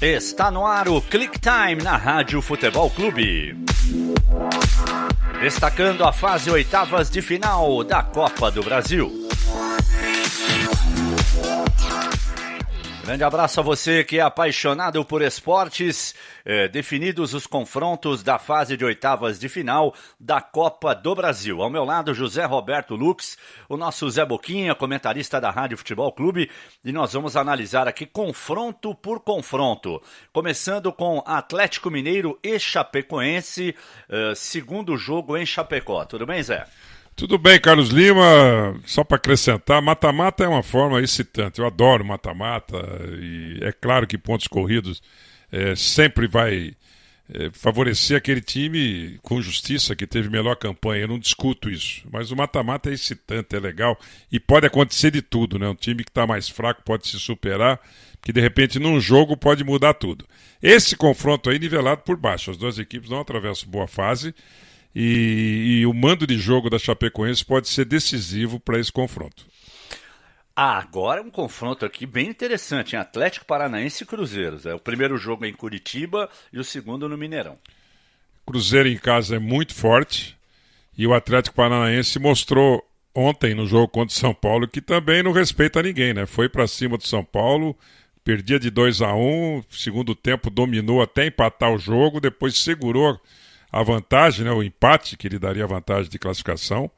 Está no ar o Click Time na Rádio Futebol Clube. Destacando a fase oitavas de final da Copa do Brasil. Grande abraço a você que é apaixonado por esportes. Definidos os confrontos da fase de oitavas de final da Copa do Brasil. Ao meu lado, José Roberto Lux, o nosso Zé Boquinha, comentarista da Rádio Futebol Clube. E nós vamos analisar aqui confronto por confronto. Começando com Atlético Mineiro e Chapecoense, segundo jogo em Chapecó. Tudo bem, Zé? Tudo bem, Carlos Lima. Só para acrescentar, mata-mata é uma forma excitante. Eu adoro mata-mata e é claro que pontos corridos sempre vai favorecer aquele time com justiça que teve melhor campanha. Eu não discuto isso, mas o mata-mata é excitante, é legal e pode acontecer de tudo, né? Um time que está mais fraco pode se superar, que de repente num jogo pode mudar tudo. Esse confronto aí nivelado por baixo. As duas equipes não atravessam boa fase. E o mando de jogo da Chapecoense pode ser decisivo para esse confronto. Agora um confronto aqui bem interessante, em Atlético Paranaense e Cruzeiro. O primeiro jogo é em Curitiba e o segundo no Mineirão. Cruzeiro em casa é muito forte e o Atlético Paranaense mostrou ontem no jogo contra o São Paulo que também não respeita ninguém, né? Foi para cima do São Paulo, perdia de 2-1, segundo tempo dominou até empatar o jogo, depois segurou a vantagem, né, o empate que lhe daria a vantagem de classificação,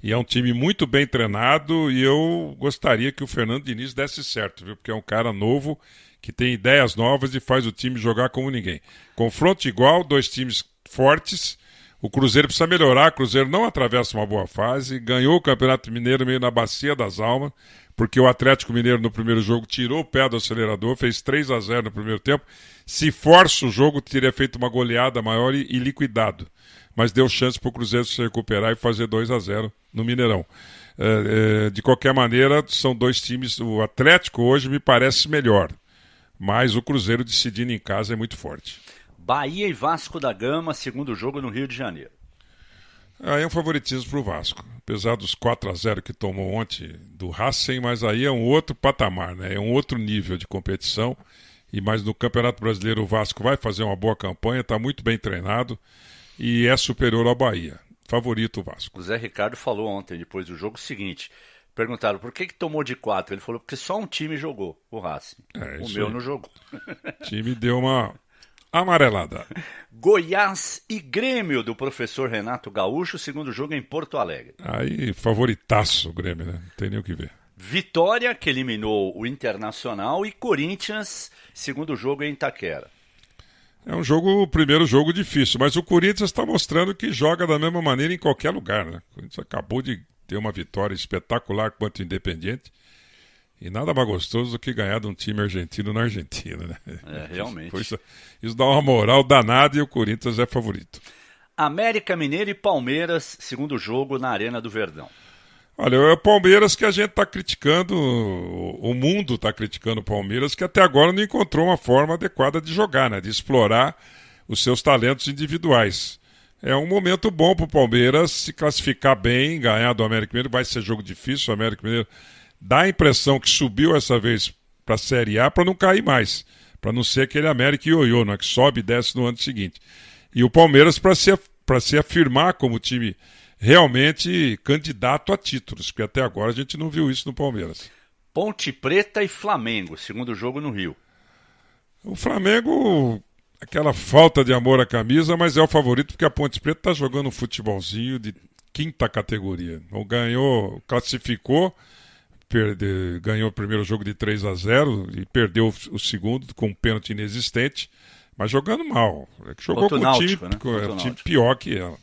e é um time muito bem treinado e eu gostaria que o Fernando Diniz desse certo, viu? Porque é um cara novo que tem ideias novas e faz o time jogar como ninguém. Confronto igual, dois times fortes, o Cruzeiro precisa melhorar, o Cruzeiro não atravessa uma boa fase, ganhou o Campeonato Mineiro meio na bacia das almas, porque o Atlético Mineiro no primeiro jogo tirou o pé do acelerador, fez 3-0 no primeiro tempo. Se força o jogo, teria feito uma goleada maior e liquidado. Mas deu chance para o Cruzeiro se recuperar e fazer 2-0 no Mineirão. De qualquer maneira, são dois times. O Atlético hoje me parece melhor, mas o Cruzeiro decidindo em casa é muito forte. Bahia e Vasco da Gama, segundo jogo no Rio de Janeiro. Aí é um favoritismo para o Vasco, apesar dos 4-0 que tomou ontem do Racing, mas aí é um outro patamar, né? É um outro nível de competição, mas no Campeonato Brasileiro o Vasco vai fazer uma boa campanha, está muito bem treinado e é superior ao Bahia. Favorito o Vasco. O Zé Ricardo falou ontem, depois do jogo, o seguinte, perguntaram por que tomou de 4, ele falou porque só um time jogou, o Racing, o meu não jogou. O time deu uma amarelada. Goiás e Grêmio do professor Renato Gaúcho, segundo jogo em Porto Alegre. Aí, favoritaço o Grêmio, né? Não tem nem o que ver. Vitória, que eliminou o Internacional, e Corinthians, segundo jogo em Itaquera. É um jogo, o primeiro jogo difícil, mas o Corinthians está mostrando que joga da mesma maneira em qualquer lugar, né? O Corinthians acabou de ter uma vitória espetacular contra o Independiente. E nada mais gostoso do que ganhar de um time argentino na Argentina, né? Realmente. Isso dá uma moral danada e o Corinthians é favorito. América Mineiro e Palmeiras, segundo jogo na Arena do Verdão. Olha, é o Palmeiras que a gente está criticando, o mundo está criticando o Palmeiras, que até agora não encontrou uma forma adequada de jogar, né? De explorar os seus talentos individuais. É um momento bom para o Palmeiras se classificar bem, ganhar do América Mineiro. Vai ser jogo difícil, o América Mineiro dá a impressão que subiu essa vez para a Série A para não cair mais, para não ser aquele América ioiô, né, que sobe e desce no ano seguinte. E o Palmeiras para se afirmar como time realmente candidato a títulos, porque até agora a gente não viu isso no Palmeiras. Ponte Preta e Flamengo, segundo jogo no Rio. O Flamengo, aquela falta de amor à camisa, mas é o favorito porque a Ponte Preta está jogando um futebolzinho de quinta categoria. Então ganhou, classificou, ganhou o primeiro jogo de 3-0 e perdeu o segundo com um pênalti inexistente, mas jogando mal. Jogou com um time pior que ela.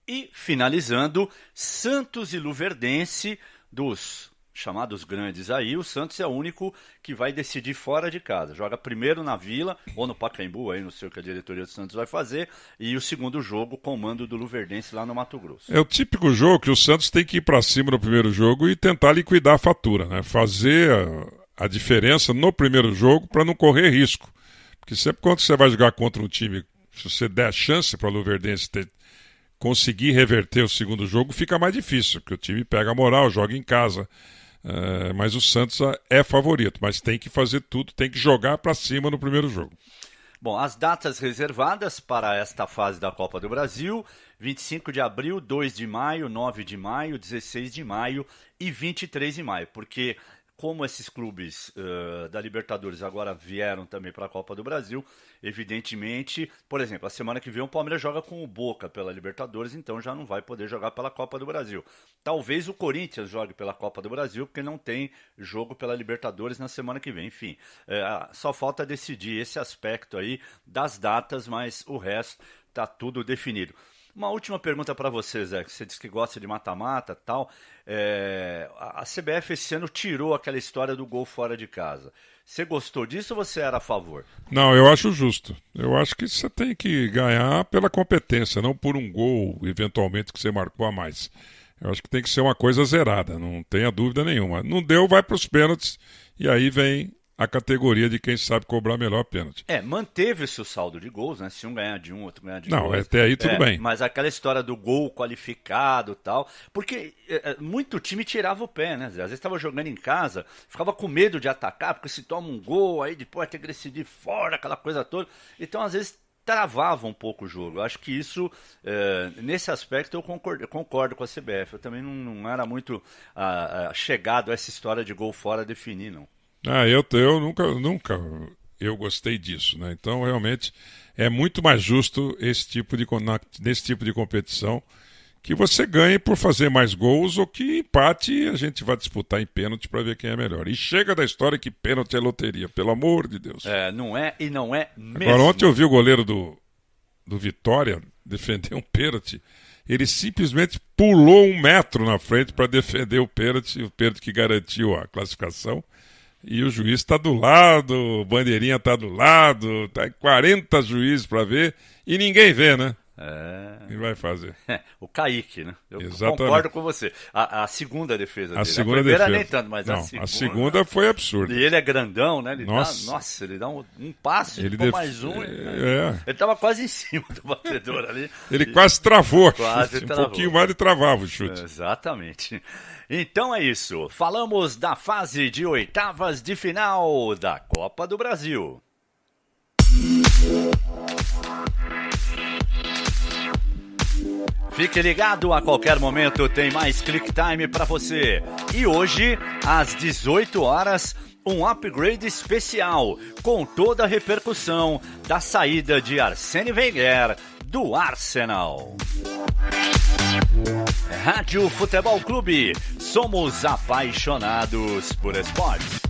E finalizando, Santos e Luverdense, dos chamados grandes aí, o Santos é o único que vai decidir fora de casa. Joga primeiro na Vila, ou no Pacaembu, aí não sei o que a diretoria do Santos vai fazer, e o segundo jogo com o mando do Luverdense lá no Mato Grosso. É o típico jogo que o Santos tem que ir para cima no primeiro jogo e tentar liquidar a fatura, né? Fazer a diferença no primeiro jogo para não correr risco. Porque sempre quando você vai jogar contra um time, se você der chance para o Luverdense conseguir reverter o segundo jogo, fica mais difícil, porque o time pega a moral, joga em casa. Mas o Santos é favorito, mas tem que fazer tudo, tem que jogar para cima no primeiro jogo. Bom, as datas reservadas para esta fase da Copa do Brasil: 25 de abril, 2 de maio, 9 de maio, 16 de maio e 23 de maio, porque como esses clubes da Libertadores agora vieram também para a Copa do Brasil, evidentemente, por exemplo, a semana que vem o Palmeiras joga com o Boca pela Libertadores, então já não vai poder jogar pela Copa do Brasil. Talvez o Corinthians jogue pela Copa do Brasil, porque não tem jogo pela Libertadores na semana que vem. Enfim, só falta decidir esse aspecto aí das datas, mas o resto está tudo definido. Uma última pergunta para você, Zé, que você disse que gosta de mata-mata e tal. A CBF esse ano tirou aquela história do gol fora de casa. Você gostou disso ou você era a favor? Não, eu acho justo. Eu acho que você tem que ganhar pela competência, não por um gol, eventualmente, que você marcou a mais. Eu acho que tem que ser uma coisa zerada, não tenha dúvida nenhuma. Não deu, vai para os pênaltis, e aí vem a categoria de quem sabe cobrar melhor pênalti. Manteve-se o saldo de gols, né? Se um ganhar de um, outro ganhar de dois. Não, até aí tudo bem. Mas aquela história do gol qualificado e tal, porque muito time tirava o pé, né? Às vezes estava jogando em casa, ficava com medo de atacar, porque se toma um gol, aí depois tem que decidir fora, aquela coisa toda. Então, às vezes, travava um pouco o jogo. Eu acho que isso, nesse aspecto, eu concordo com a CBF. Eu também não era muito chegado a essa história de gol fora definir, não. Eu nunca gostei disso, né? Então realmente é muito mais justo nesse tipo de competição que você ganhe por fazer mais gols ou que empate e a gente vai disputar em pênalti para ver quem é melhor. E chega da história que pênalti é loteria, pelo amor de Deus. Não é e não é mesmo. Agora ontem eu vi o goleiro do Vitória defender um pênalti. Ele simplesmente pulou 1 metro na frente para defender o pênalti que garantiu a classificação. E o juiz está do lado, o bandeirinha está do lado, tá 40 juízes para ver e ninguém vê, né? E vai fazer. O Kaique, né? Eu Exatamente. Concordo com você. A segunda defesa dele. A primeira defesa. Nem tanto, mas a segunda foi absurda. E ele é grandão, né? Ele Nossa. Ele dá um passe, mais um. Ele estava quase em cima do batedor ali. Ele quase travou. Um pouquinho mais ele travava o chute. Exatamente. Então é isso. Falamos da fase de oitavas de final da Copa do Brasil. Fique ligado, a qualquer momento tem mais Click Time para você. E hoje, às 18 horas, um upgrade especial, com toda a repercussão da saída de Arsène Wenger do Arsenal. Rádio Futebol Clube, somos apaixonados por esporte.